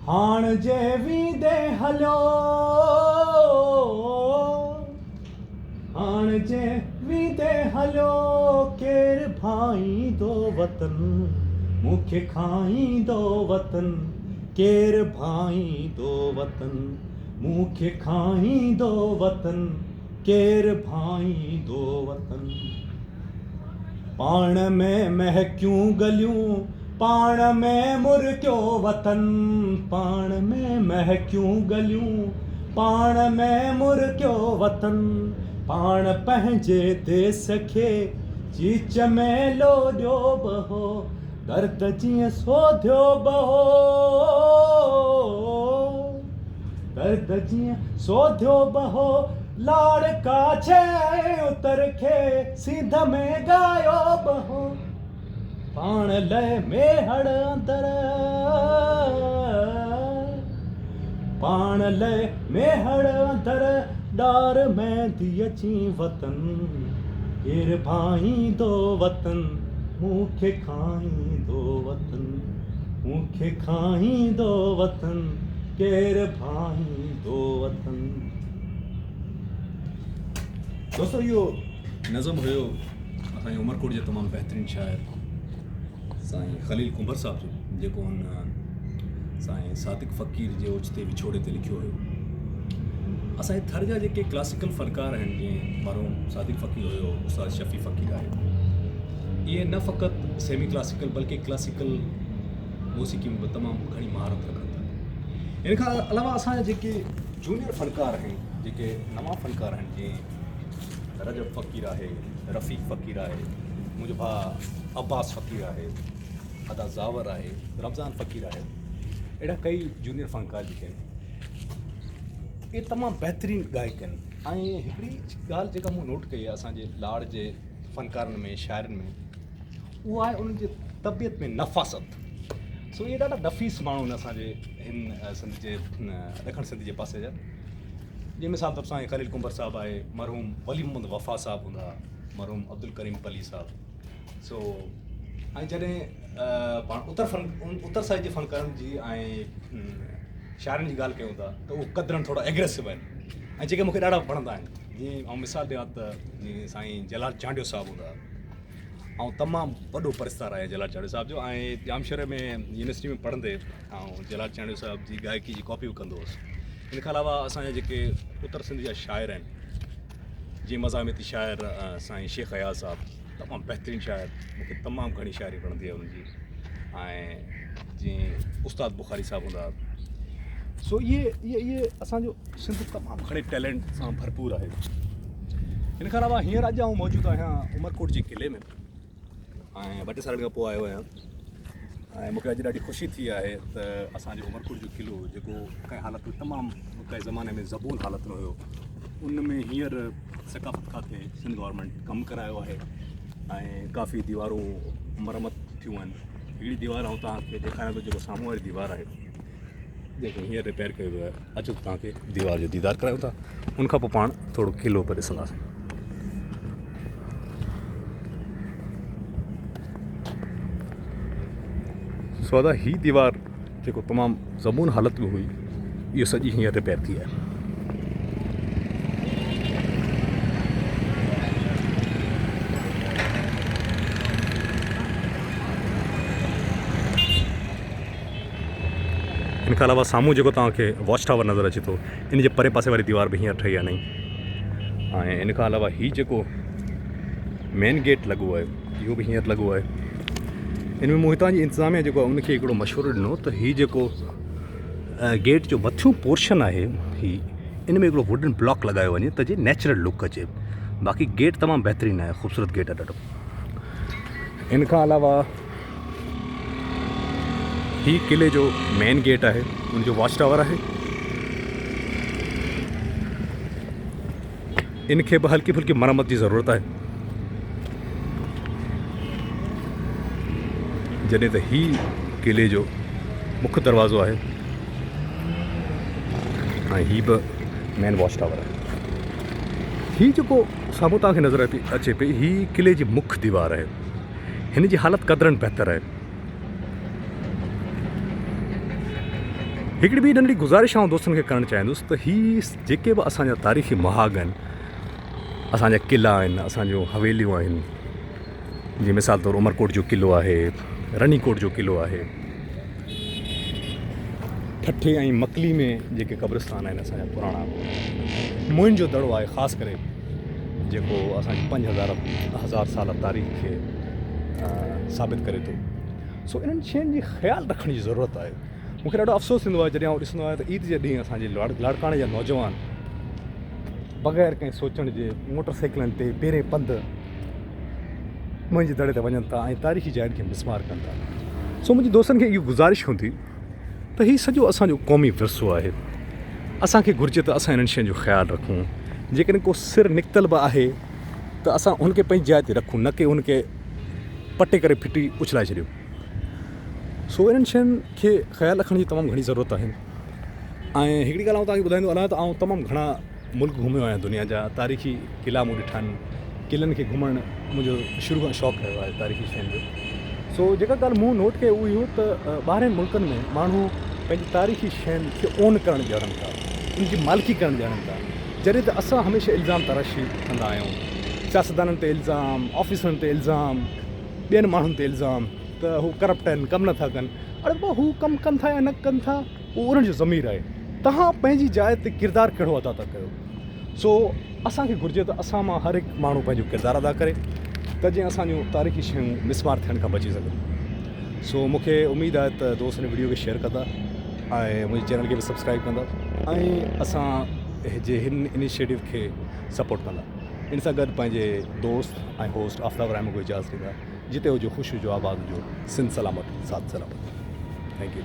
हाण जे वींदे हलियो हाण जे वींदे हलियो केरु भाईंदो वतन मूंखे खाईंदो वतन केरु भाईंदो वतन मूंखे खाईंदो वतन केरु भाईंदो वतन पाण में महकियूं गलियूं पाण में मुर्कियो वतन पाण में महकियूं गलियूं पाण में मुर्कियो वतन पाण पंहिंजे देस खे चीच में लोॾियो बहो दर्द जीअं सोधियो बहो दर्द जीअं सोधियो बहो लाड़का छे उतर खे सिंध में गायो बहो पाण लय मेहड़ अंदर पाण लय मेहड़ अंदर डार में थी अची वतन केरु भाईंदो वतन मूंखे खाईंदो वतन मूंखे खाईंदो वतन केरु भाईंदो वतन। दोस्तों इहो नज़म हुयो असांजे उमरकोट जे तमामु बहितरीनु शाइर साईं ख़लील कुंबर साहिब जो जेको हुन साईं सादिक फ़क़ीर जे ओचिते विछोड़े ते लिखियो हुयो। असांजे थर जा जेके क्लासिकल फ़नकार आहिनि जीअं मरहूम सादिक फ़क़ीर हुयो उस्ताद शफ़ी फ़क़ीर आहे इहे न फ़क़ति सेमी क्लासिकल बल्कि क्लासिकल मौसीक़ी में बि तमामु घणी महारत रखनि था। इन खां अलावा असांजा जेके जूनियर फ़नकार आहिनि जेके नवां फ़नकार आहिनि जीअं रजब फ़क़ीर आहे रफ़ीक फ़क़ीर आहे मुंहिंजो भाउ अब्बास फ़क़ीर आहे अदा ज़ावर आहे रमज़ान फ़क़ीर आहे अहिड़ा कई जूनियर फ़नकार जेके आहिनि इहे तमामु बहितरीनु गायक आहिनि ऐं हिकिड़ी ॻाल्हि जेका मूं नोट कई आहे असांजे लाड़ जे फ़नकारनि में शाइरनि में उहा आहे उन्हनि जे तबियत में नफ़ासत सो इहे ॾाढा नफ़ीस माण्हू आहिनि असांजे हिन सिंध जे ॾखण सिंध जे पासे जा जंहिं मिसाल तौर सां ख़लील कुंबर साहिबु आहे मरहूम वली मोहम्मद वफ़ा साहिबु हूंदा मरहूम अब्दुल करीम पली साहिबु सो ऐं जॾहिं पाण उत्तर साइड जे फ़नकारनि जी ऐं शाइरनि जी ॻाल्हि कयूं था त उहो क़दरनि थोरा एग्रेसिव आहिनि ऐं जेके मूंखे ॾाढा वणंदा आहिनि जीअं ऐं मिसाल ॾियां त जीअं साईं जलाल चांडियो साहिबु हूंदा ऐं तमामु वॾो परिस्तार आहे जलाल चांडियो साहिब जो ऐं जामशर में यूनिवर्सिटी में पढ़ंदे ऐं जलाल चांडियो साहिब जी गायकी जी कॉपी बि कंदो हुउसि। इन खां अलावा असांजा जेके उत्तर सिंध जा शाइर आहिनि जीअं मज़ामिती शाइर साईं शेख अयाज़ साहिबु तमामु बहितरीनु शाइर मूंखे तमामु घणी शाइरी वणंदी आहे उन्हनि जी ऐं जीअं उस्ताद बुखारी साहिबु हूंदा सो इहे असांजो सिंध तमामु घणे टैलेंट सां भरपूर आहे। इन खां अलावा हींअर अॼु आउं मौजूदु आहियां उमरकोट जे किले में ऐं ॿ टे सालनि खां पोइ आयो आहियां ऐं मूंखे अॼु ॾाढी ख़ुशी थी आहे त असांजो उमरकोट जो क़िलो जेको कंहिं हालत में तमामु कंहिं ज़माने में ज़बून हालत में हुयो उन में हींअर सकाफ़त खाते सिंध गवर्नमेंट कमु करायो आहे ऐं काफ़ी दीवारूं मरमत थियूं आहिनि। हिकिड़ी दीवार ऐं तव्हांखे ॾेखारियां थो जेको साम्हूं वारी दीवार आहे जेको हींअर रिपेयर कयो वियो आहे अचो तव्हांखे दीवार जो दीदार करायूं था उनखां पोइ पाण थोरो क़िलो पिया ॾिसंदासीं। सौदा ही दीवार जेको तमामु ज़बून हालत में हुई इहो सॼी हींअर रिपेयर थी आहे। इन खां अलावा साम्हूं जेको तव्हांखे वॉच टावर नज़र अचे थो इन जे परे पासे वारी दीवार बि हींअर ठही आहे नई ऐं इन खां अलावा हीउ जेको मेन गेट लॻो आहे इहो बि हींअर लॻो आहे। इन में मूं हितां जी इंतिज़ामिया जेको आहे उनखे हिकिड़ो मशवरो ॾिनो त हीउ जेको गेट जो मथियों पोर्शन आहे हीउ इन में हिकिड़ो वुडन ब्लॉक लॻायो वञे त जे नेचुरल लुक अचे बाक़ी गेट तमामु बहितरीनु आहे ख़ूबसूरत गेट आहे ॾाढो। इन खां अलावा ही किले जो मेन गेट आहे उनजो वॉच टावर आहे इनखे बि हल्की फुल्की मरम्मत जी ज़रूरत आहे जॾहिं त ही किले जो मुख्य दरवाज़ो आहे ऐं ही बि मेन वॉच टावर आहे। ही जेको साम्हूं तव्हांखे नज़र अचे पई ही किले जी मुख्य दीवार आहे हिन जी हालत क़दरनि बहितर आहे। हिकिड़ी ॿी नंढड़ी गुज़ारिश आउं दोस्तनि खे करणु चाहींदुसि त हीअ जेके बि असांजा तारीख़ी महाग आहिनि, असांजा क़िला आहिनि, असांजो हवेलियूं आहिनि, जीअं मिसाल तौरु उमरकोट जो क़िलो आहे, रनीकोट जो क़िलो आहे, ठठे ऐं मकली में जेके क़ब्रिस्तान आहिनि असांजा पुराणा, मुइन जो दड़ो आहे ख़ासि करे जेको असांजी 5000 साल तारीख़ खे साबित करे थो। सो इन्हनि शयुनि जी ख़्यालु रखण जी ज़रूरत आहे। मूंखे ॾाढो अफ़सोस थींदो आहे जॾहिं आउं ॾिसंदो आहियां त ईद जे ॾींहुं असांजे लाड़काणे जा नौजवान बग़ैर कंहिं सोचण जे मोटरसाइकिलनि ते पहिरें पंधु मुंहिंजे दड़े ते वञनि था ऐं तारीख़ी जाइनि खे मिसमार कनि था। सो मुंहिंजे दोस्तनि खे इहो गुज़ारिश हूंदी त हीउ सॼो असांजो क़ौमी विरसो आहे। असांखे घुरिजे त असां इन्हनि शयुनि जो ख़्यालु रखूं। जेकॾहिं को सिर निकितल बि आहे त असां हुनखे पंहिंजी जाइ ते रखूं, न की हुनखे पटे करे फिटी उछलाए छॾियूं। सो इन्हनि शयुनि खे ख़्यालु रखण जी तमामु घणी ज़रूरत आहे। ऐं हिकिड़ी ॻाल्हि आउं तव्हांखे ॿुधाईंदो हलां त आउं तमामु घणा मुल्क घुमियो आहियां दुनिया जा, तारीख़ी क़िला मूं ॾिठा आहिनि, क़िलनि खे घुमणु मुंहिंजो शुरू खां शौक़ु रहियो आहे तारीख़ी शयुनि जो। सो जेका ॻाल्हि मूं नोट कई उहो इहो त ॿाहिरनि मुल्कनि में माण्हू पंहिंजी तारीख़ी शयुनि खे ओन करणु ॼाणनि था, उनजी मालिकी करणु ॼाणनि था, जॾहिं त असां हमेशह इल्ज़ाम तराशी कंदा आहियूं। सियासतदाननि ते इल्ज़ाम, ऑफिसरनि ते इल्ज़ाम, ॿियनि माण्हुनि ते इल्ज़ाम त हू करप्ट आहिनि, कमु नथा कनि। अड़े पोइ हू कमु कनि था या न कनि था, उहो उन्हनि जो ज़मीर आहे। तव्हां पंहिंजी जाइ ते किरदारु कहिड़ो अदा था कयो। सो असांखे घुरिजे त असां मां हर हिकु माण्हू पंहिंजो किरदारु अदा करे त जीअं असांजूं तारीख़ी शयूं मिसमार थियण खां बची सघनि। सो मूंखे उमेदु आहे त दोस्त हिन वीडियो खे शेयर कंदा ऐं मुंहिंजे चैनल खे बि सब्सक्राइब कंदा ऐं असां जे हिन इनिशिएटिव खे सपोर्ट कंदा। इन सां गॾु पंहिंजे दोस्त ऐं होस्ट आफ्ताब राय को इजाज़त ॾींदा। जिते हुजो ख़ुशि हुजो, आबाद हुजो, सिंध सलामत, साथ सलामत। Thank U.